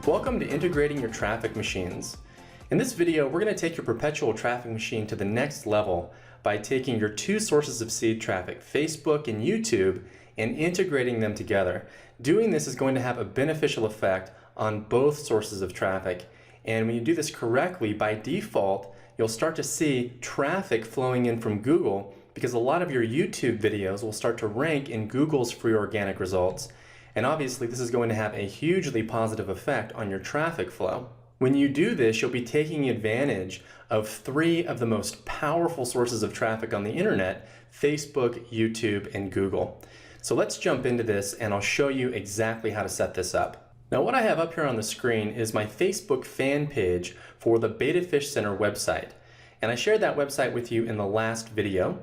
Welcome to Integrating Your Traffic Machines. In this video, we're going to take your perpetual traffic machine to the next level by taking your two sources of seed traffic, Facebook and YouTube, and integrating them together. Doing this is going to have a beneficial effect on both sources of traffic. And when you do this correctly, by default, you'll start to see traffic flowing in from Google because a lot of your YouTube videos will start to rank in Google's free organic results. And obviously this is going to have a hugely positive effect on your traffic flow. When you do this, you'll be taking advantage of three of the most powerful sources of traffic on the internet: Facebook, YouTube, and Google. So let's jump into this and I'll show you exactly how to set this up. Now what I have up here on the screen is my Facebook fan page for the Beta Fish Center website. And I shared that website with you in the last video.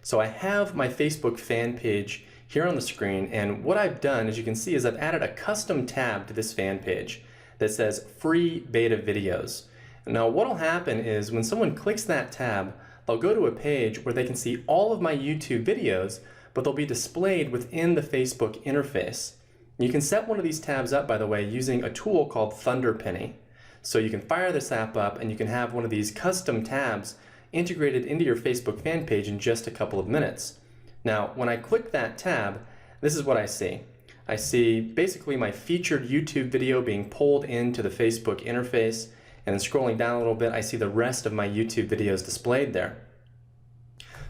So I have my Facebook fan page here on the screen, and what I've done, as you can see, is I've added a custom tab to this fan page that says free beta videos. Now what will happen is when someone clicks that tab, they'll go to a page where they can see all of my YouTube videos, but they'll be displayed within the Facebook interface. You can set one of these tabs up, by the way, using a tool called ThunderPenny. So you can fire this app up and you can have one of these custom tabs integrated into your Facebook fan page in just a couple of minutes. Now, when I click that tab, this is what I see. I see basically my featured YouTube video being pulled into the Facebook interface, and then scrolling down a little bit, I see the rest of my YouTube videos displayed there.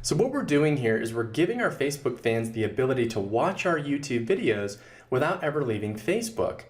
So what we're doing here is we're giving our Facebook fans the ability to watch our YouTube videos without ever leaving Facebook.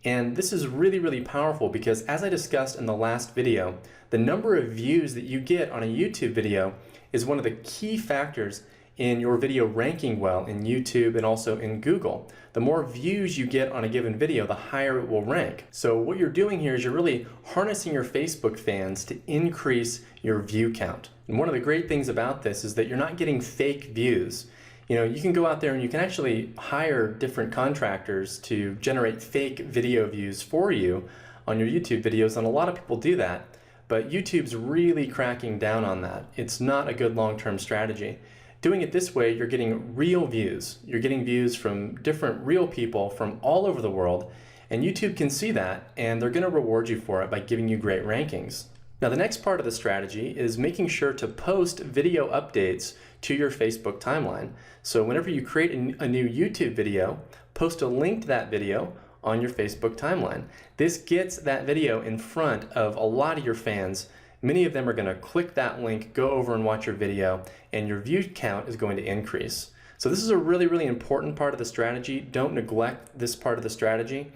And this is really, really powerful because, as I discussed in the last video, the number of views that you get on a YouTube video is one of the key factors in your video ranking well in YouTube and also in Google. The more views you get on a given video, the higher it will rank. So what you're doing here is you're really harnessing your Facebook fans to increase your view count. And one of the great things about this is that you're not getting fake views. You know, you can go out there and you can actually hire different contractors to generate fake video views for you on your YouTube videos, and a lot of people do that. But YouTube's really cracking down on that. It's not a good long-term strategy. Doing it this way, you're getting real views. You're getting views from different real people from all over the world, and YouTube can see that, and they're going to reward you for it by giving you great rankings. Now the next part of the strategy is making sure to post video updates to your Facebook timeline. So whenever you create a new YouTube video, post a link to that video on your Facebook timeline. This gets that video in front of a lot of your fans. Many of them are going to click that link, go over and watch your video, and your view count is going to increase. So this is a really, really important part of the strategy. Don't neglect this part of the strategy.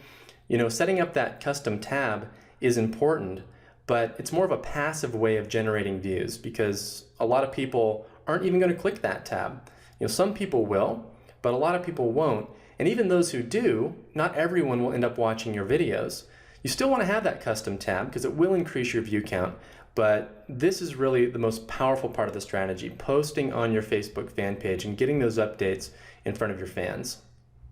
You know, setting up that custom tab is important, but it's more of a passive way of generating views because a lot of people aren't even going to click that tab. You know, some people will, but a lot of people won't. And even those who do, not everyone will end up watching your videos. You still want to have that custom tab because it will increase your view count. But this is really the most powerful part of the strategy, posting on your Facebook fan page and getting those updates in front of your fans.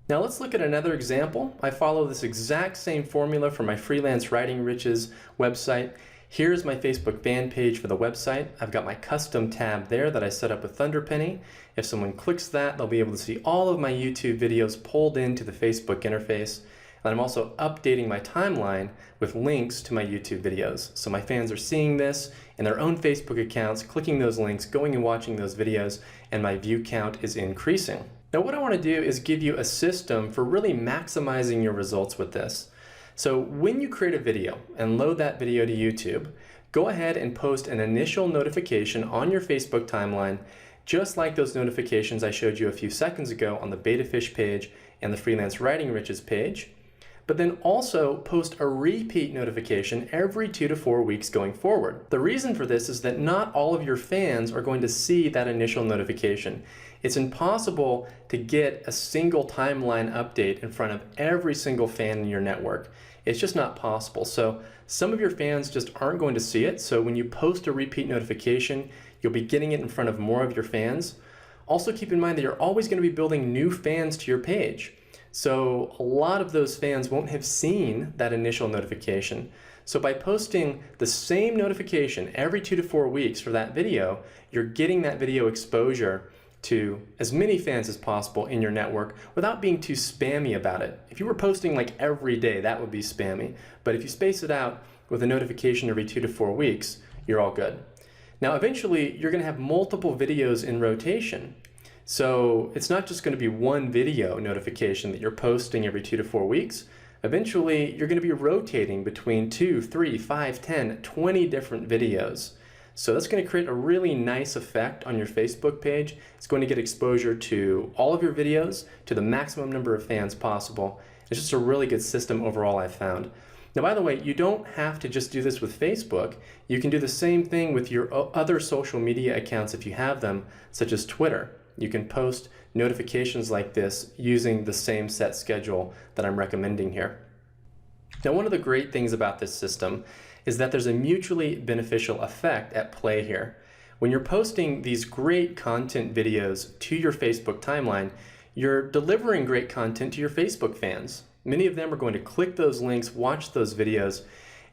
Now let's look at another example. I follow this exact same formula for my Freelance Writing Riches website. Here's my Facebook fan page for the website. I've got my custom tab there that I set up with ThunderPenny. If someone clicks that, they'll be able to see all of my YouTube videos pulled into the Facebook interface. And I'm also updating my timeline with links to my YouTube videos. So my fans are seeing this in their own Facebook accounts, clicking those links, going and watching those videos, and my view count is increasing. Now what I want to do is give you a system for really maximizing your results with this. So when you create a video and load that video to YouTube, go ahead and post an initial notification on your Facebook timeline, just like those notifications I showed you a few seconds ago on the Beta Fish page and the Freelance Writing Riches page. But then also post a repeat notification every 2 to 4 weeks going forward. The reason for this is that not all of your fans are going to see that initial notification. It's impossible to get a single timeline update in front of every single fan in your network. It's just not possible. So some of your fans just aren't going to see it. So when you post a repeat notification, you'll be getting it in front of more of your fans. Also keep in mind that you're always going to be building new fans to your page. So a lot of those fans won't have seen that initial notification. So by posting the same notification every 2 to 4 weeks for that video, you're getting that video exposure to as many fans as possible in your network without being too spammy about it. If you were posting like every day, that would be spammy. But if you space it out with a notification every 2 to 4 weeks, you're all good. Now, eventually, you're going to have multiple videos in rotation. So it's not just going to be one video notification that you're posting every 2 to 4 weeks. Eventually, you're going to be rotating between 2, 3, 5, 10, 20 different videos. So that's going to create a really nice effect on your Facebook page. It's going to get exposure to all of your videos, to the maximum number of fans possible. It's just a really good system overall, I've found. Now, by the way, you don't have to just do this with Facebook. You can do the same thing with your other social media accounts if you have them, such as Twitter. You can post notifications like this using the same set schedule that I'm recommending here. Now, one of the great things about this system is that there's a mutually beneficial effect at play here. When you're posting these great content videos to your Facebook timeline, you're delivering great content to your Facebook fans. Many of them are going to click those links, watch those videos,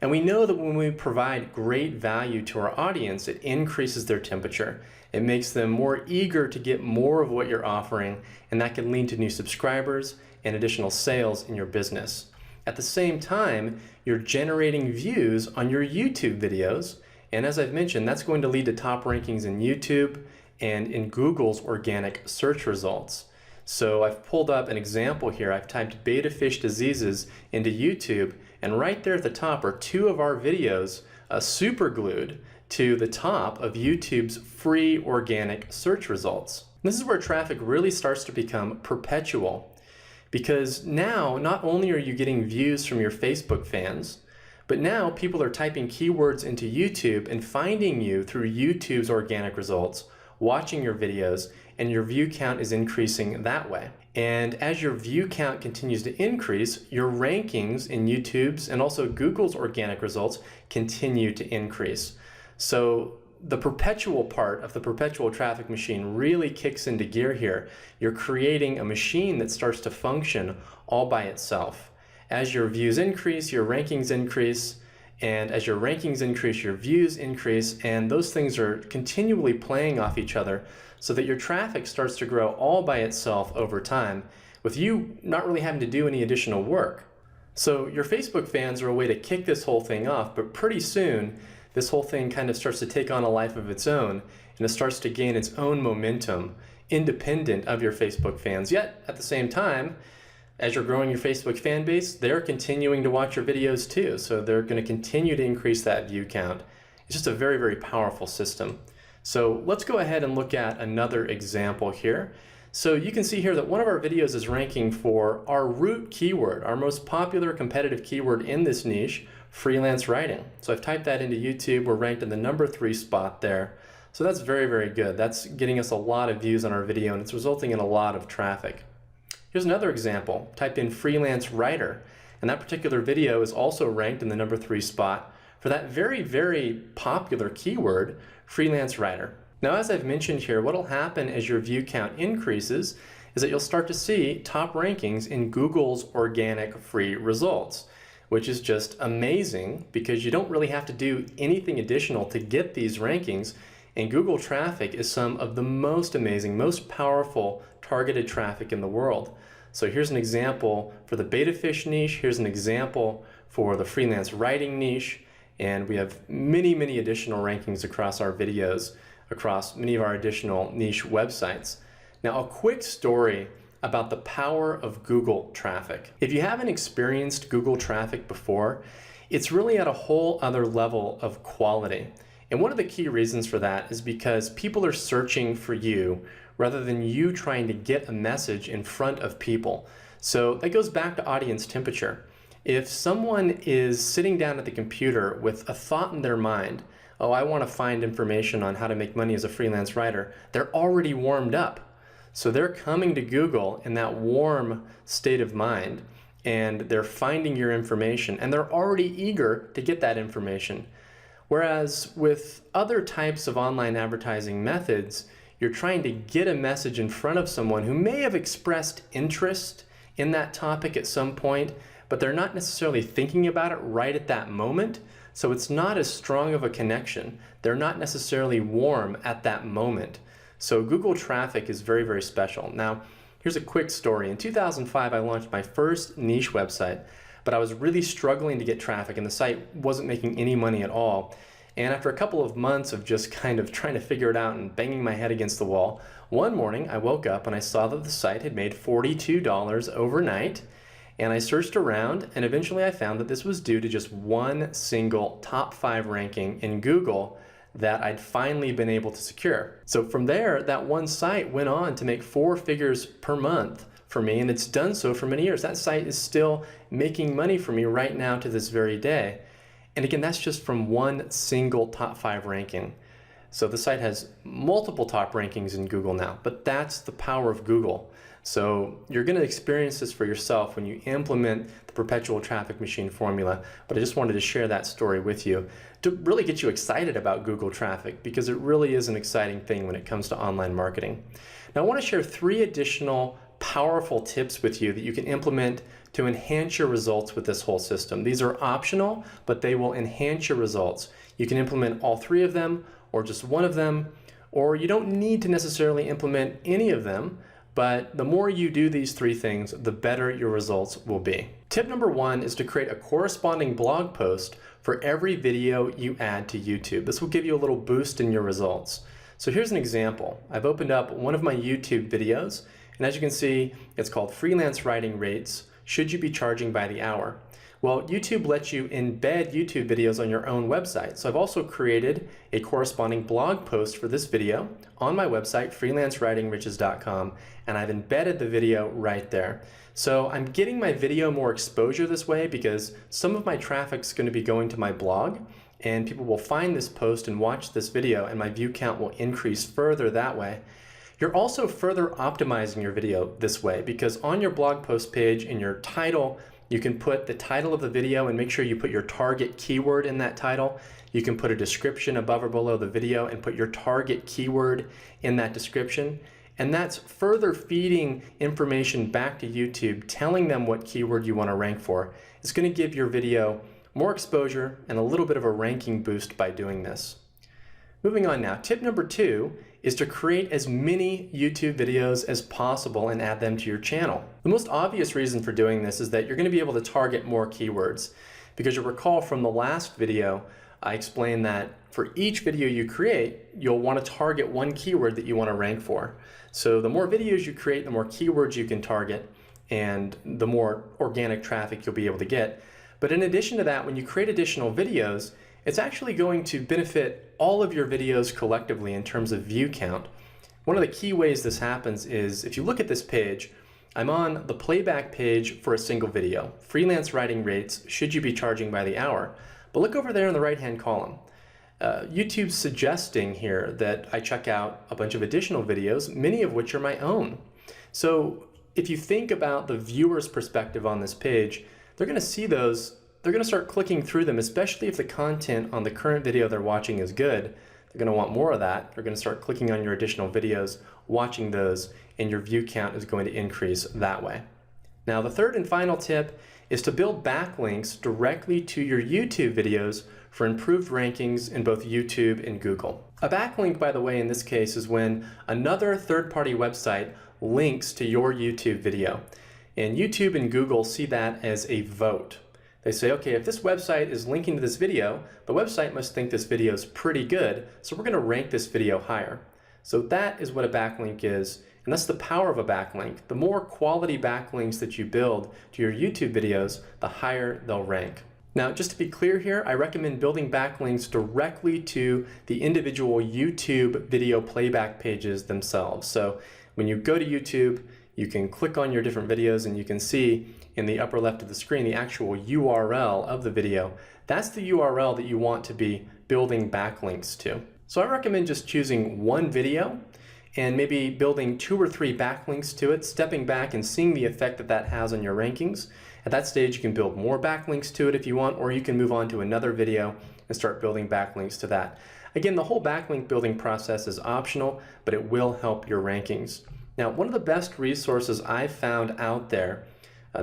and we know that when we provide great value to our audience, it increases their temperature. It makes them more eager to get more of what you're offering, and that can lead to new subscribers and additional sales in your business. At the same time, you're generating views on your YouTube videos, and as I've mentioned, that's going to lead to top rankings in YouTube and in Google's organic search results. So I've pulled up an example here. I've typed beta fish diseases into YouTube, and right there at the top are 2 of our videos super glued to the top of YouTube's free organic search results. This is where traffic really starts to become perpetual. Because now, not only are you getting views from your Facebook fans, but now people are typing keywords into YouTube and finding you through YouTube's organic results, watching your videos, and your view count is increasing that way. And as your view count continues to increase, your rankings in YouTube's and also Google's organic results continue to increase. So the perpetual part of the perpetual traffic machine really kicks into gear here. You're creating a machine that starts to function all by itself. As your views increase, your rankings increase, and as your rankings increase, your views increase, and those things are continually playing off each other so that your traffic starts to grow all by itself over time, with you not really having to do any additional work. So your Facebook fans are a way to kick this whole thing off, but pretty soon, this whole thing kind of starts to take on a life of its own, and it starts to gain its own momentum, independent of your Facebook fans. Yet, at the same time, as you're growing your Facebook fan base, they're continuing to watch your videos too, so they're going to continue to increase that view count. It's just a very, very powerful system. So let's go ahead and look at another example here. So you can see here that one of our videos is ranking for our root keyword, our most popular competitive keyword in this niche, freelance writing. So I've typed that into YouTube. We're ranked in the number 3 spot there. So that's very, very good. That's getting us a lot of views on our video, and it's resulting in a lot of traffic. Here's another example. Type in freelance writer, and that particular video is also ranked in the number 3 spot for that very, very popular keyword, freelance writer. Now, as I've mentioned here, what will happen as your view count increases is that you'll start to see top rankings in Google's organic free results, which is just amazing because you don't really have to do anything additional to get these rankings, and Google traffic is some of the most amazing, most powerful targeted traffic in the world. So here's an example for the beta fish niche, here's an example for the freelance writing niche, and we have many, many additional rankings across our videos, across many of our additional niche websites. Now, a quick story about the power of Google traffic. If you haven't experienced Google traffic before, it's really at a whole other level of quality. And one of the key reasons for that is because people are searching for you rather than you trying to get a message in front of people. So that goes back to audience temperature. If someone is sitting down at the computer with a thought in their mind, oh, I want to find information on how to make money as a freelance writer, they're already warmed up. So they're coming to Google in that warm state of mind, and they're finding your information, and they're already eager to get that information. Whereas with other types of online advertising methods, you're trying to get a message in front of someone who may have expressed interest in that topic at some point, but they're not necessarily thinking about it right at that moment. So it's not as strong of a connection. They're not necessarily warm at that moment. So Google traffic is very, very special. Now, here's a quick story. In 2005, I launched my first niche website, but I was really struggling to get traffic and the site wasn't making any money at all. And after a couple of months of just kind of trying to figure it out and banging my head against the wall, one morning I woke up and I saw that the site had made $42 overnight. And I searched around and eventually I found that this was due to just one single top 5 ranking in Google that I'd finally been able to secure. So from there, that one site went on to make 4 figures per month for me, and it's done so for many years. That site is still making money for me right now to this very day. And again, that's just from one single top 5 ranking. So the site has multiple top rankings in Google now, but that's the power of Google. So you're going to experience this for yourself when you implement the perpetual traffic machine formula. But I just wanted to share that story with you to really get you excited about Google traffic, because it really is an exciting thing when it comes to online marketing. Now I want to share 3 additional powerful tips with you that you can implement to enhance your results with this whole system. These are optional, but they will enhance your results. You can implement all 3 of them or just one of them, or you don't need to necessarily implement any of them, but the more you do these 3 things, the better your results will be. Tip number 1 is to create a corresponding blog post for every video you add to YouTube. This will give you a little boost in your results. So here's an example. I've opened up one of my YouTube videos, and as you can see, it's called Freelance Writing Rates. Should you be charging by the hour? Well, YouTube lets you embed YouTube videos on your own website. So I've also created a corresponding blog post for this video on my website, freelancewritingriches.com, and I've embedded the video right there. So I'm getting my video more exposure this way because some of my traffic's going to be going to my blog, and people will find this post and watch this video, and my view count will increase further that way. You're also further optimizing your video this way because on your blog post page, in your title, you can put the title of the video and make sure you put your target keyword in that title. You can put a description above or below the video and put your target keyword in that description. And that's further feeding information back to YouTube, telling them what keyword you want to rank for. It's going to give your video more exposure and a little bit of a ranking boost by doing this. Moving on now, tip number 2 is to create as many YouTube videos as possible and add them to your channel. The most obvious reason for doing this is that you're going to be able to target more keywords, because you'll recall from the last video, I explained that for each video you create, you'll want to target one keyword that you want to rank for. So the more videos you create, the more keywords you can target, and the more organic traffic you'll be able to get. But in addition to that, when you create additional videos, it's actually going to benefit all of your videos collectively in terms of view count. One of the key ways this happens is if you look at this page, I'm on the playback page for a single video. Freelance writing rates, should you be charging by the hour? But look over there in the right-hand column. YouTube's suggesting here that I check out a bunch of additional videos, many of which are my own. So if you think about the viewer's perspective on this page, they're going to see those. They're going to start clicking through them, especially if the content on the current video they're watching is good. They're going to want more of that. They're going to start clicking on your additional videos, watching those, and your view count is going to increase that way. Now, the third and final tip is to build backlinks directly to your YouTube videos for improved rankings in both YouTube and Google. A backlink, by the way, in this case is when another third-party website links to your YouTube video. And YouTube and Google see that as a vote. They say, okay, if this website is linking to this video, the website must think this video is pretty good, so we're going to rank this video higher. So that is what a backlink is, and that's the power of a backlink. The more quality backlinks that you build to your YouTube videos, the higher they'll rank. Now, just to be clear here, I recommend building backlinks directly to the individual YouTube video playback pages themselves. So when you go to YouTube, you can click on your different videos and you can see in the upper left of the screen the actual URL of the video. That's the URL that you want to be building backlinks to. So I recommend just choosing one video and maybe building 2 or 3 backlinks to it, stepping back and seeing the effect that that has on your rankings. At that stage, you can build more backlinks to it if you want, or you can move on to another video and start building backlinks to that. Again, the whole backlink building process is optional, but it will help your rankings. Now, one of the best resources I've found out there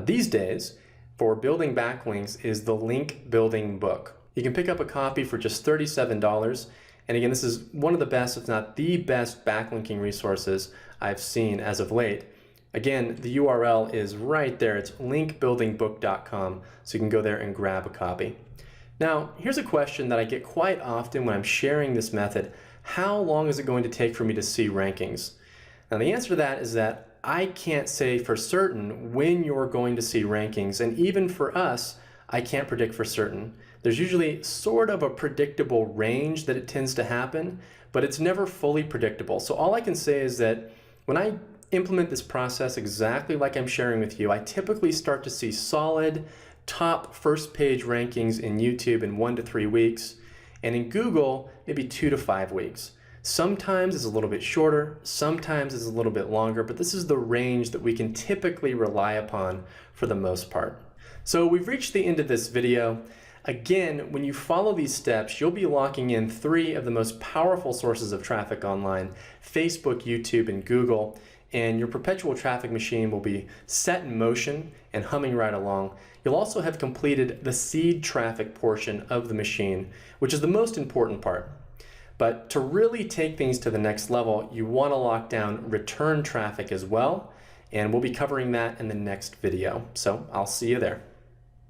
these days for building backlinks is the Link Building Book. You can pick up a copy for just $37, And again, this is one of the best, if not the best, backlinking resources I've seen as of late. Again, the URL is right there. It's linkbuildingbook.com, so you can go there and grab a copy. Now, here's a question that I get quite often when I'm sharing this method. How long is it going to take for me to see rankings? Now, the answer to that is that I can't say for certain when you're going to see rankings, and even for us, I can't predict for certain. There's usually sort of a predictable range that it tends to happen, but it's never fully predictable. So all I can say is that when I implement this process exactly like I'm sharing with you, I typically start to see solid top first page rankings in YouTube in 1 to 3 weeks, and in Google, maybe 2 to 5 weeks. Sometimes it's a little bit shorter, sometimes it's a little bit longer, but this is the range that we can typically rely upon for the most part. So we've reached the end of this video. Again, when you follow these steps, you'll be locking in 3 of the most powerful sources of traffic online: Facebook, YouTube, and Google. And your perpetual traffic machine will be set in motion and humming right along. You'll also have completed the seed traffic portion of the machine, which is the most important part. But to really take things to the next level, you want to lock down return traffic as well, and we'll be covering that in the next video. So I'll see you there.